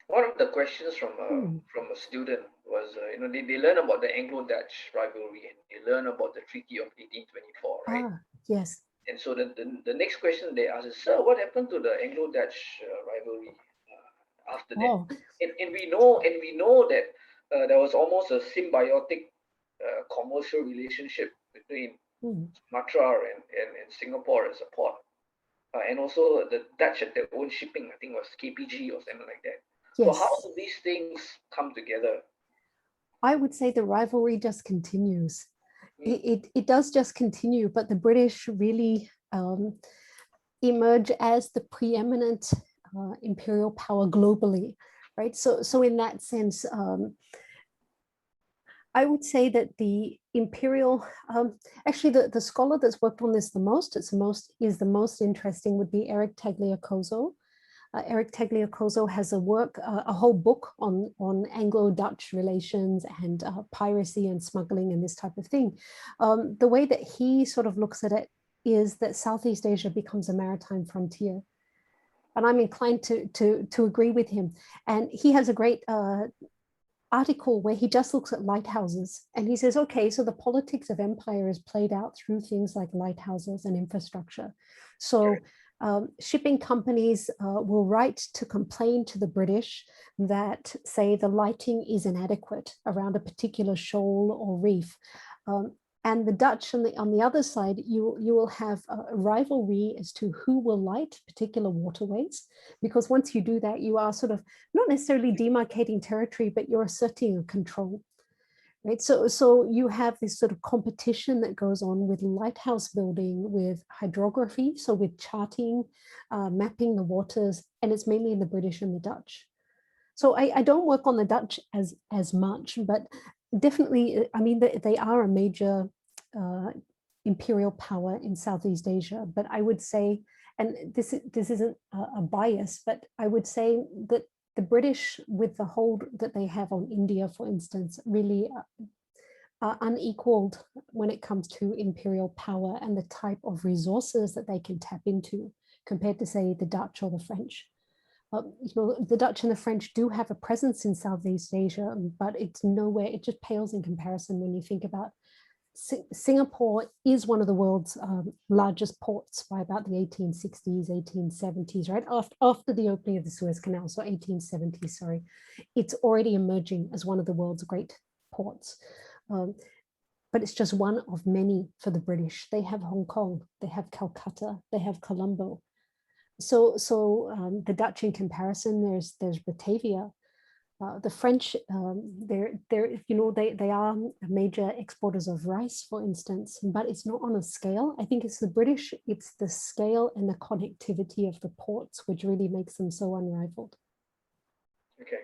One of the questions Hmm. from a student was, they learn about the Anglo Dutch rivalry, and they learn about the Treaty of 1824, right? Ah, yes. And so the next question they ask is, Sir, what happened to the Anglo Dutch rivalry after that? Oh, And we know that there was almost a symbiotic commercial relationship between hmm. Sumatra and Singapore as a port. And also the Dutch had their own shipping, I think it was KPG or something like that. So how Yes. do these things come together? I would say the rivalry just continues. Mm, It does just continue, but the British really emerge as the preeminent imperial power globally, right? So in that sense, I would say that the imperial, actually, the scholar that's worked on this the most, is the most interesting would be Eric Tagliacozo. Eric Tagliacozo has a work, a whole book on Anglo-Dutch relations and piracy and smuggling and this type of thing. The way that he sort of looks at it is that Southeast Asia becomes a maritime frontier, and I'm inclined to agree with him. And he has a great article where he just looks at lighthouses and he says, okay, so the politics of empire is played out through things like lighthouses and infrastructure. right. So shipping companies will write to complain to the British that, say, the lighting is inadequate around a particular shoal or reef. Um, and the Dutch on the other side, you will have a rivalry as to who will light particular waterways, because once you do that, you are sort of not necessarily demarcating territory, but you're asserting a control, right? So you have this sort of competition that goes on with lighthouse building, with hydrography, so with charting, mapping the waters, and it's mainly the British and the Dutch. So I don't work on the Dutch as much, but definitely, I mean, they are a major uh, imperial power in Southeast Asia. But I would say, and this isn't a bias, but I would say that the British, with the hold that they have on India, for instance, really are unequaled when it comes to imperial power and the type of resources that they can tap into compared to, say, the Dutch or the French. The Dutch and the French do have a presence in Southeast Asia, but it's nowhere, it just pales in comparison when you think about Singapore is one of the world's largest ports by about the 1860s, 1870s, right? After the opening of the Suez Canal, so 1870s, sorry. It's already emerging as one of the world's great ports. Um, but it's just one of many for the British. They have Hong Kong, they have Calcutta, they have Colombo. So the Dutch, in comparison, there's Batavia. The French, they are major exporters of rice, for instance, but it's not on a scale. I think it's the British, it's the scale and the connectivity of the ports which really makes them so unrivaled. Okay.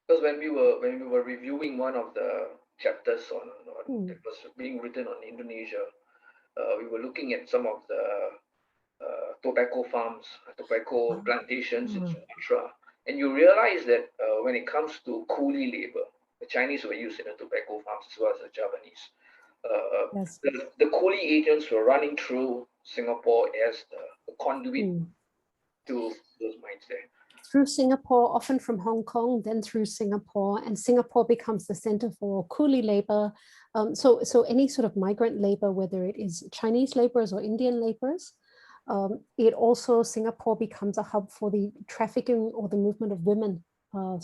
Because when we were reviewing one of the chapters on Hmm. that was being written on Indonesia, we were looking at some of the tobacco farms, tobacco Ah, plantations in Sumatra, and you realize that when it comes to coolie labor, the Chinese were used in the tobacco farms as well as the Javanese. yes. The coolie agents were running through Singapore as the conduit Hmm. to those mines there. Through Singapore, often from Hong Kong, then through Singapore, and Singapore becomes the center for coolie labor. So any sort of migrant labor, whether it is Chinese laborers or Indian laborers, it also, Singapore becomes a hub for the trafficking or the movement of women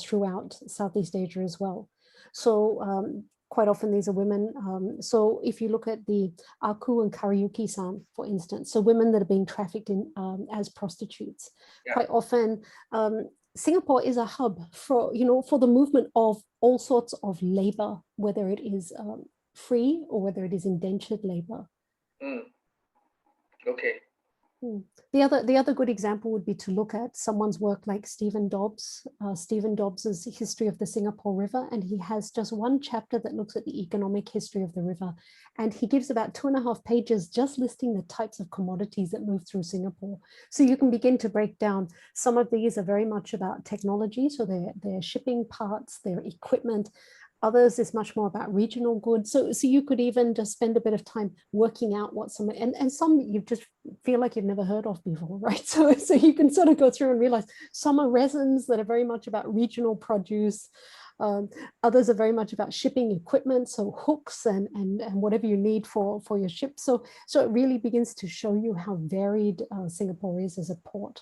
throughout Southeast Asia as well. So quite often these are women. So if you look at the Aku and Kariuki-san, for instance, so women that are being trafficked in as prostitutes, Yeah. quite often Singapore is a hub for, for the movement of all sorts of labor, whether it is free or whether it is indentured labor. Mm, okay. Hmm. The other good example would be to look at someone's work like Stephen Dobbs. Stephen Dobbs's History of the Singapore River, and he has just one chapter that looks at the economic history of the river, and he gives about 2.5 pages just listing the types of commodities that move through Singapore. So you can begin to break down. Some of these are very much about technology, so they're shipping parts, their equipment. Others is much more about regional goods. So you could even just spend a bit of time working out what some, and some you just feel like you've never heard of before, right? So you can sort of go through and realize some are resins that are very much about regional produce. Um, Others are very much about shipping equipment, so hooks and whatever you need for your ship. So it really begins to show you how varied Singapore is as a port.